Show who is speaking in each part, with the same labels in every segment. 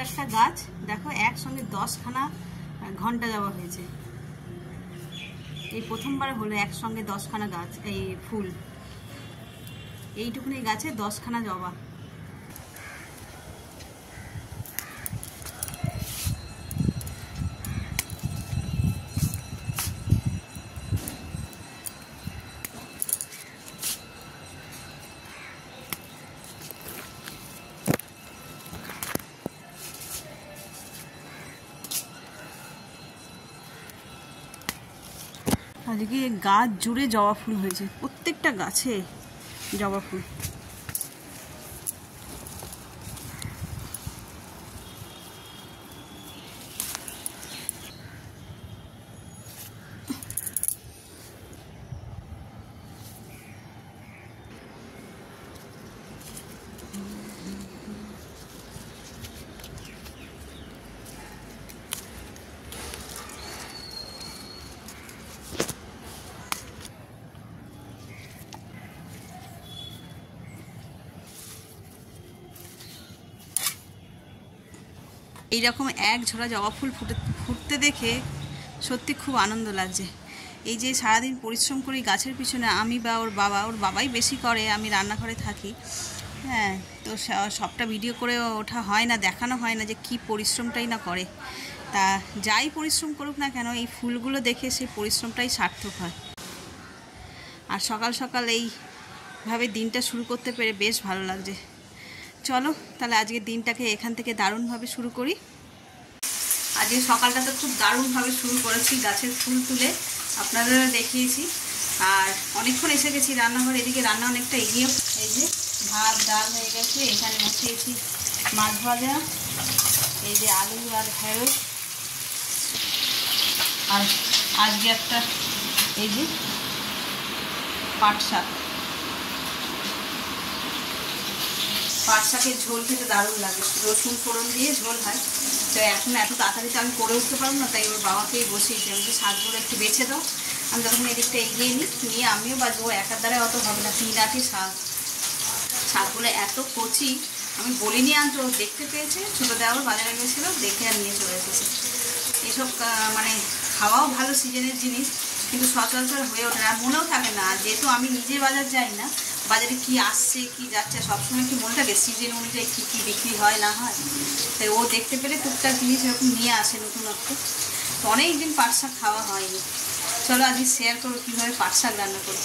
Speaker 1: একটা গাছ দেখো একসঙ্গে 10খানা ঘন্টা জবা হয়েছে। এই প্রথমবার হলো একসঙ্গে 10খানা গাছ, এই ফুল, এইটুকুনি গাছে 10খানা জবা। আজকে গাছ জুড়ে জবা ফুল হয়েছে, প্রত্যেকটা গাছে জবা ফুল। এইরকম এক ঝোড়া জবা ফুল ফুটতে দেখে সত্যি খুব আনন্দ লাগছে। এই যে সারাদিন পরিশ্রম করি গাছের পিছনে, আমি বা ওর বাবাই বেশি করে, আমি রান্নাঘরে থাকি। হ্যাঁ, তো সবটা ভিডিও করে ওঠা হয় না, দেখানো হয় না যে কি পরিশ্রমটাই না করে। তা যাই পরিশ্রম করুক না কেন, এই ফুলগুলো দেখে সেই পরিশ্রমটাই সার্থক হয়। আর সকাল সকাল এইভাবে দিনটা শুরু করতে পেরে বেশ ভালো লাগছে। চলো তাহলে আজকের দিনটাকে এখান থেকে দারুণভাবে শুরু করি। আজকে সকালটা তো খুব দারুণভাবে শুরু করেছি, গাছের ফুল তুলে আপনাদেরও দেখিয়েছি। আর অনেকক্ষণ এসে গেছি রান্নাঘরে, এদিকে রান্না অনেকটা এগিয়ে। এই যে ভাত ডাল হয়ে গেছে, এখানে বসিয়েছি মাছ ভাজা, এই যে আলু আর ঢেঁড়স, আর আজকে একটা এই যে পাট শাক। পাট শাকের ঝোল খেতে দারুণ লাগে, রসুন ফোড়ন দিয়ে ঝোল হয়। তো এখন এত তাড়াতাড়ি তো আমি করে উঠতে পারবো না, তাই ওর বাবাকেই বসিয়েছি। আমি যে শাকগুলো একটু বেছে দাও, আমি তখন এদিকটা এগিয়ে নিয়ে আমিও বাজবো। একার দ্বারাই অত হবে না, 3 আটি শাক। শাকগুলো এত কচি, আমি বলিনি আনতে, ও দেখতে পেয়েছে, ছোটো দেওয়ার বাজারে গেছিলো, দেখে আর নিয়ে চলে এসেছে। এসব মানে খাওয়াও ভালো, সিজনের জিনিস, কিন্তু সচরাচর হয়ে ওঠে না, মনেও থাকে না। যেহেতু আমি নিজে বাজার যাই না, বাজারে কি আসছে কি যাচ্ছে সবসময় কি মনে থাকে সিজন অনুযায়ী কী কী বিক্রি হয় না হয়। তাই ও দেখতে পেলে টুকটাক জিনিস এরকম নিয়ে আসে নতুনত্ব। তো অনেক দিন পাট শাক খাওয়া হয়নি। চলো আজকে শেয়ার করো কীভাবে পাট শাক রান্না করি।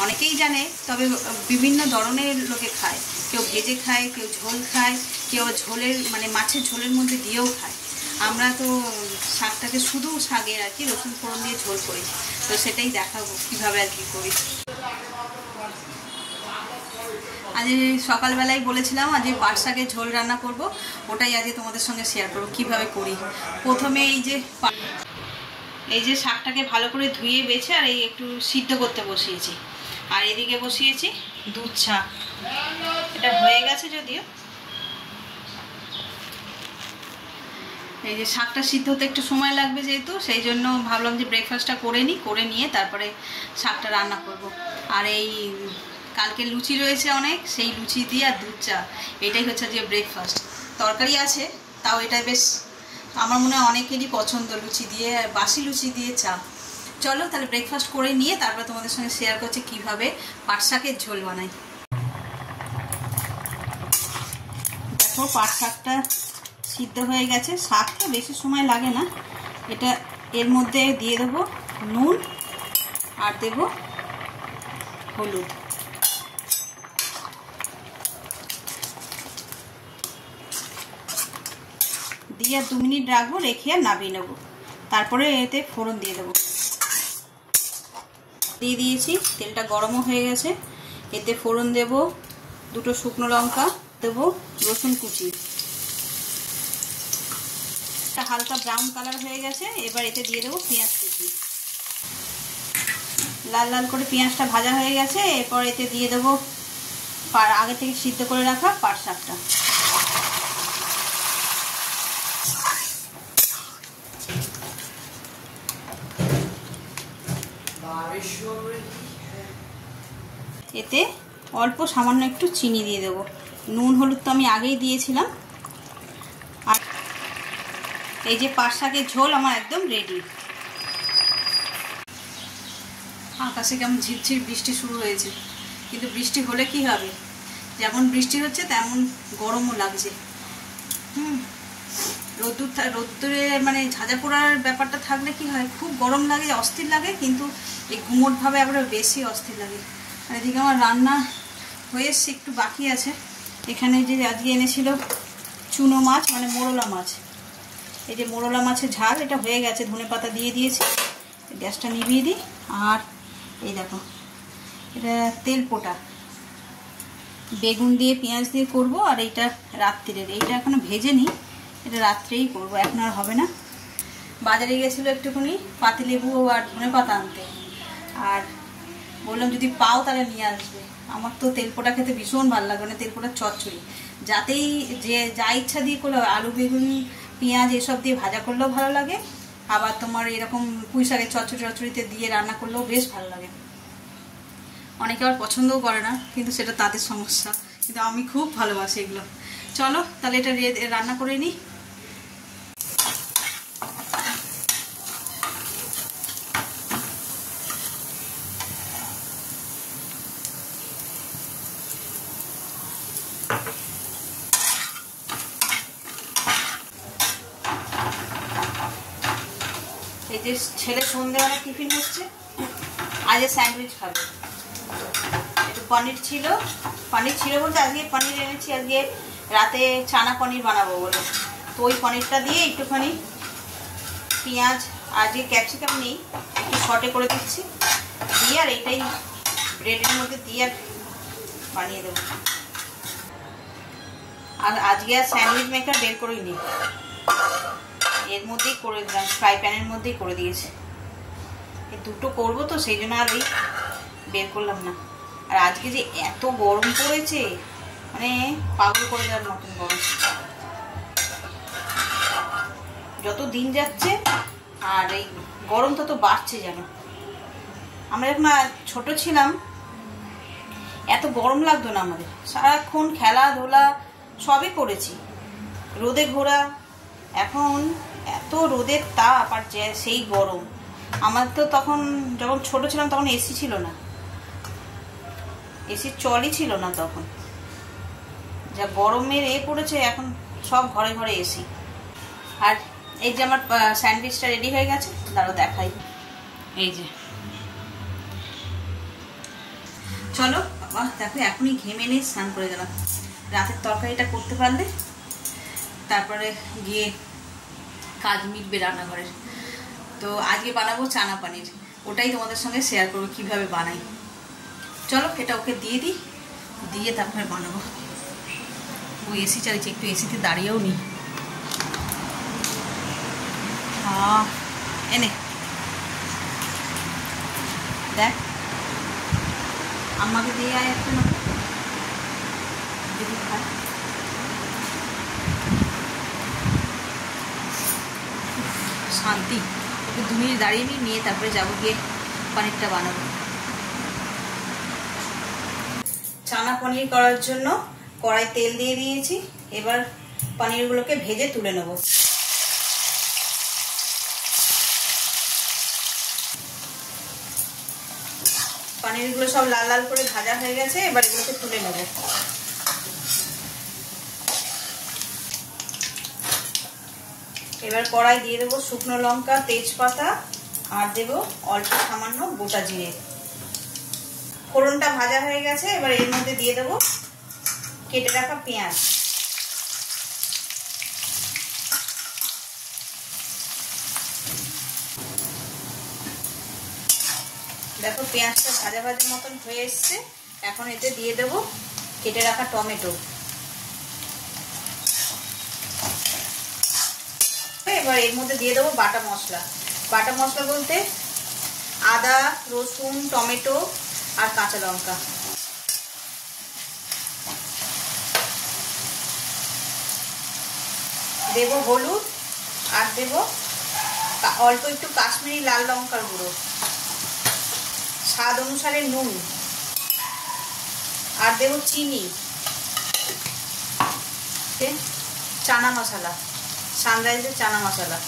Speaker 1: অনেকেই জানে, তবে বিভিন্ন ধরনের লোকে খায়। কেউ ভেজে খায়, কেউ ঝোল খায়, কেউ ঝোলের মানে মাছের ঝোলের মধ্যে দিয়েও খায়। আমরা তো শাকটাকে শুধু শাকের আর কি রসুন ফোড়ন দিয়ে ঝোল করি। তো সেটাই দেখাবো কীভাবে আর কি করি। আজ সকালবেলায় বলেছিলাম আজকে পাট শাকের ঝোল রান্না করব, ওটাই আজকে তোমাদের সঙ্গে শেয়ার করবো কীভাবে করি। প্রথমে এই যে শাকটাকে ভালো করে ধুয়ে বেছে আর এই একটু সিদ্ধ করতে বসিয়েছি। আর এদিকে বসিয়েছি দুধ চা, এটা হয়ে গেছে যদিও। এই যে শাকটা সিদ্ধ হতে একটু সময় লাগবে যেহেতু, সেই জন্য ভাবলাম যে ব্রেকফাস্টটা করে নিয়ে তারপরে শাকটা রান্না করব। আর এই কালকে লুচি রয়েছে অনেক, সেই লুচি দিয়ে আর দুধ চা, এটাই হচ্ছে যে ব্রেকফাস্ট। তরকারি আছে, তাও এটা বেশ আমার মনে হয় অনেকেরই পছন্দ, লুচি দিয়ে, বাসি লুচি দিয়ে চা। চলো তাহলে ব্রেকফাস্ট করে নিয়ে তারপর তোমাদের সঙ্গে শেয়ার করছি কীভাবে পাট শাকের ঝোল বানাই। দেখো পাট শাকটা সিদ্ধ হয়ে গেছে, শাকটা বেশি সময় লাগে না। এটা এর মধ্যে দিয়ে দেবো নুন আর দেব হলুদ। দিয়ে 2 মিনিট রাখবো, রেখে আর নামিয়ে নেবো। তারপরে এতে ফোড়ন দিয়ে দেবো। দিয়ে দিয়েছি, তেলটা গরমও হয়ে গেছে। এতে ফোড়ন দেব 2টো শুকনো লঙ্কা, দেবো রসুন কুচি। হালকা ব্রাউন কালার হয়ে গেছে, এবার এতে দিয়ে দেবো পেঁয়াজ কুচি। লাল লাল করে পেঁয়াজটা ভাজা হয়ে গেছে, এরপর এতে দিয়ে দেবো আগে থেকে সিদ্ধ করে রাখা পাট শাকটা। এতে অল্প সামান্য একটু চিনি দিয়ে দেবো। নুন হলুদ তো আমি আগেই দিয়েছিলাম। আর এই যে পাট শাকের ঝোল আমার একদম রেডি। আকাশে কেমন ঝিরঝির বৃষ্টি শুরু হয়েছে, কিন্তু বৃষ্টি হলে কি হবে, যেমন বৃষ্টি হচ্ছে তেমন গরমও লাগছে। রোদ্দুরে মানে ঝাঁঝা পোড়ার ব্যাপারটা থাকলে কি হয়, খুব গরম লাগে, অস্থির লাগে, কিন্তু এই গুমোটভাবে আবার বেশি অস্থির লাগে। আর এদিকে আমার রান্না হয়ে এসছে, একটু বাকি আছে। এখানে যে আজকে এনেছিল চুনো মাছ, মানে মোরলা মাছ, এই যে মোরলা মাছের ঝাল, এটা হয়ে গেছে, ধনেপাতা দিয়ে দিয়েছি। গ্যাসটা নিভিয়ে দিই। আর এই দেখো, এটা তেল পোটা বেগুন দিয়ে পেঁয়াজ দিয়ে করব। আর এইটা রাত্রিরের, এইটা এখনো ভেজে নিই, এটা রাত্রেই করব, এখন আর হবে না। বাজারে গেছিলো একটুখানি পাতিলেবু আর ধনেপাতা আনতে, আর বললাম যদি পাও তাহলে নিয়ে আসবে। আমার তো তেলপোটা খেতে ভীষণ ভালো লাগে, মানে তেলপোটার চচ্চড়ি যাতেই যে যা ইচ্ছা দিয়ে করলে, আলু বেগুন পেঁয়াজ এসব দিয়ে ভাজা করলেও ভালো লাগে, আবার তোমার এরকম পুঁই শাকের চচ্চড়িতে দিয়ে রান্না করলেও বেশ ভালো লাগে। অনেকে আবার পছন্দও করে না, কিন্তু সেটা তাদের সমস্যা, কিন্তু আমি খুব ভালোবাসি এগুলো। চলো তাহলে এটা রান্না করে নিই। এই যে ছেলে সন্ধ্যেবেলা টিফিন হচ্ছে, আজ স্যান্ডউইচ খাবে। একটু পনির ছিল বলতে আজকে পনির এনেছি, আজকে রাতে চানা পনির বানাবো বলে। তো ওই পনিরটা দিয়ে একটুখানি পেঁয়াজ, আজকে ক্যাপসিকাম নেই, একটু শর্টে করে দিচ্ছি, দিয়ে আর এইটাই ব্রেডের মধ্যে দিয়ে আর বানিয়ে দেবো। আর আজকে আর স্যান্ডউইচ মেকার বের করেই নিই, এর মধ্যেই করে দিলাম, ফ্রাই প্যানের মধ্যেই করে দিয়েছি। এই দুটো করবো তো সেই জন্য আর ওই বের করলাম না। আর আজকে যে এত গরম পড়েছে, মানে পাগল করে দেওয়ার মতন গরম। যত দিন যাচ্ছে আর এই গরম তত বাড়ছে যেন। আমরা যখন ছোট ছিলাম এত গরম লাগতো না আমাদের, সারাক্ষণ খেলাধুলা সবই করেছি, রোদে ঘোরা। এখন এত রোদের তাপ আর সেই গরম। আমার তো তখন যখন ছোট ছিলাম তখন এসি ছিল না, এসির চলই ছিল না তখন। যা গরমের পড়েছে এখন সব ঘরে ঘরে এসি। আর এই যে আমার স্যান্ডউইচটা রেডি হয়ে গেছে, দাঁড়াও দেখাই। এই যে চলো বাবা, দেখো এখনই ঘেমে নিয়ে স্নান করে গেলাম। রাতের তরকারিটা করতে পারলে তারপরে গিয়ে কাজ মিটবে রান্নাঘরের। তো আজকে বানাবো চানা পনির, ওটাই তোমাদের সঙ্গে শেয়ার করবো কিভাবে বানাই। চলো এটা ওকে দিয়ে দিই, দিয়ে তারপরে বানাবো। ও এসি চালিয়েছে, একটু এসিতে দাঁড়িয়েও নি। এনে দেখ, আমাকে দিয়ে আয় একটা না, দেখি খায়। শান্তি। একটু 2 মিনিট দাঁড়িয়ে নিয়ে তারপরে যাবো গিয়ে পনিরটা বানাবো। চানা পনির করার জন্য কড়াই তেল দিয়ে দিয়েছি, এবার পনিরগুলোকে ভেজে তুলে নেব। পনিরগুলো সব লাল লাল করে ভাজা হয়ে গেছে, এবার এগুলোকে তুলে নেব। এবার কড়াই দিয়ে দেবো শুকনো লঙ্কা, তেজপাতা, আর দেবো অল্প সামান্য গোটা জিরে। ফোড়নটা ভাজা হয়ে গেছে, এবার এর মধ্যে দিয়ে দেবো কেটে রাখা পেঁয়াজ। দেখো পেঁয়াজটা ভাজা ভাজা মতন হয়ে এসছে, এখন এতে দিয়ে দেবো কেটে রাখা টমেটো। এবার এর মধ্যে দিয়ে দেবো বাটা মশলা। বাটা মশলা বলতে আদা, রসুন, টমেটো আর কাঁচা লঙ্কা। দেব হলুদ, আর দেব অল্প একটু কাশ্মীরি লাল লঙ্কার গুঁড়ো, স্বাদ অনুসারে নুন, আর দেব চিনি, চানা মশলা, সানরাইজের চানা মশলা।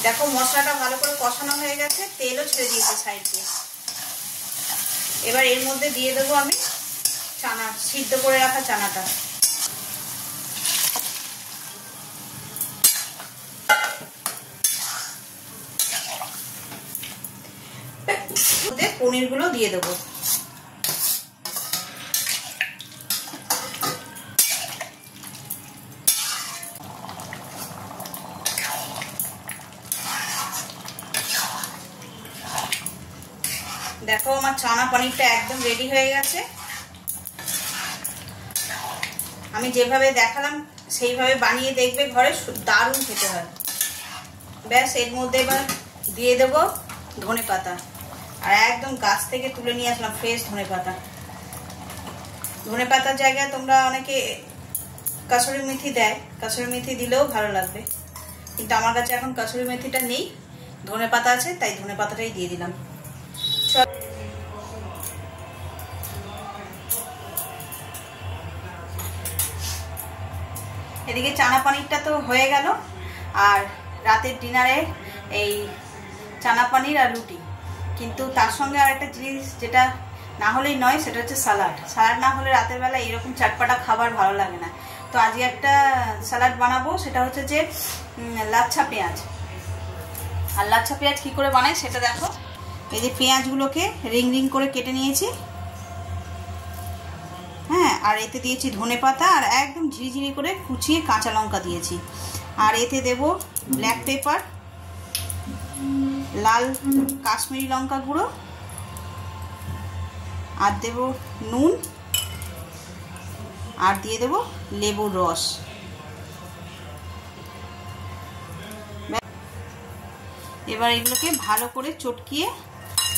Speaker 1: দেখো মশলাটা ভালো করে কষানো হয়ে গেছে, তেলও ছেড়ে দিয়েছে সাইড দিয়ে। এবার এর মধ্যে দিয়ে দেবো আমি চানা, সিদ্ধ করে রাখা চানাটা। পনিরগুলো দিয়ে দেবো। দেখো আমার চানা পনিরটা একদম রেডি হয়ে গেছে। আমি যেভাবে দেখালাম সেইভাবে বানিয়ে দেখবে ঘরে, দারুণ খেতে হয়। ব্যাস এর মধ্যে এবার দিয়ে দেবো ধনেপাতা, আর একদম গাছ থেকে তুলে নিয়ে আসলাম ফ্রেশ ধনেপাতা। ধনেপাতার জায়গায় তোমরা অনেকে কাসুরি মেথি দেয়, কাসুরি মেথি দিলেও ভালো লাগবে, কিন্তু আমার কাছে এখন কাসুরি মেথিটা নেই, ধনেপাতা আছে, তাই ধনেপাতাটাই দিয়ে দিলাম। এদিকে চানা পনিরটা তো হয়ে গেল, আর রাতের ডিনারে এই চানা পনির আর রুটি। কিন্তু তার সঙ্গে আর একটা জিনিস যেটা না হলেই নয়, সেটা হচ্ছে স্যালাড। স্যালাড না হলে রাতের বেলা এরকম চাটপাটা খাবার ভালো লাগে না। তো আজকে একটা স্যালাড বানাবো, সেটা হচ্ছে যে লাচ্ছা পেঁয়াজ। আর লাচ্ছা পেঁয়াজ কী করে বানাই সেটা দেখো। এই যে পেঁয়াজগুলোকে রিং রিং করে কেটে নিয়েছি, হ্যাঁ, আর এতে দিয়েছি ধনেপাতা, আর একদম ঝিরিঝিরি করে কুচিয়ে কাঁচা লঙ্কা দিয়েছি। আর এতে দেব ব্ল্যাক পেপার, লাল কাশ্মীরি লঙ্কা গুঁড়ো, আর দেব নুন, আর দিয়ে দেব লেবুর রস। এবার এগুলোকে ভালো করে চটকিয়ে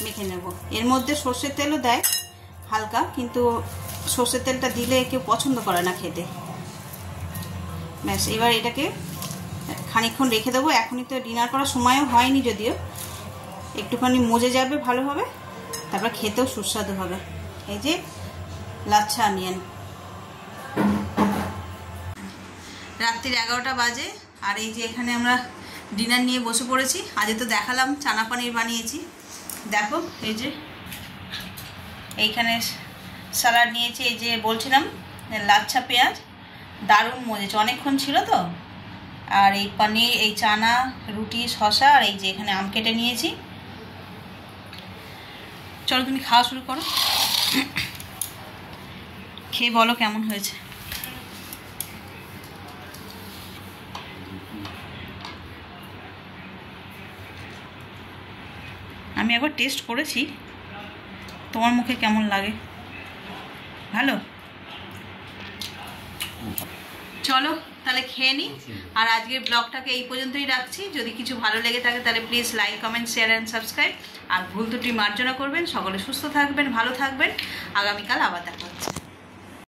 Speaker 1: মেখে নেব। এর মধ্যে সর্ষের তেলও দেয় হালকা, কিন্তু সর্ষের তেলটা দিলে কেউ পছন্দ করে না খেতে। ব্যাস এবার এটাকে খানিকক্ষণ রেখে দেবো। এখনই তো ডিনার করার সময়ও হয়নি, যদিও একটুখানি মজে যাবে ভালোভাবে, তারপর খেতেও সুস্বাদু হবে। এই যে লাচ্ছা অনিয়ন। রাত্রির 11টা বাজে, আর এই যে এখানে আমরা ডিনার নিয়ে বসে পড়েছি। আজকে তো দেখালাম চানা পনির বানিয়েছি, দেখো এই যে এইখানে স্যালাড নিয়েছি, এই যে বলছিলাম লাচ্ছা পেঁয়াজ, দারুণ মজেছে, অনেকক্ষণ ছিল তো। আর এই পনির, এই চানা, রুটি, শসা, আর এই যে এখানে আম কেটে নিয়েছি। চলো তুমি খাওয়া শুরু করো, খেয়ে বলো কেমন হয়েছে। আমি একবার টেস্ট করেছি, তোমার মুখে কেমন লাগে? ভালো? চলো তাহলে খেয়ে নিই। আর আজকের ব্লগটাকে এই পর্যন্তই রাখছি। যদি কিছু ভালো লেগে থাকে তাহলে please like, comment, share and subscribe. আর ভুল ত্রুটি মার্জনা করবেন। সকলে সুস্থ থাকবেন, ভালো থাকবেন। আগামীকাল আবার দেখা হচ্ছে।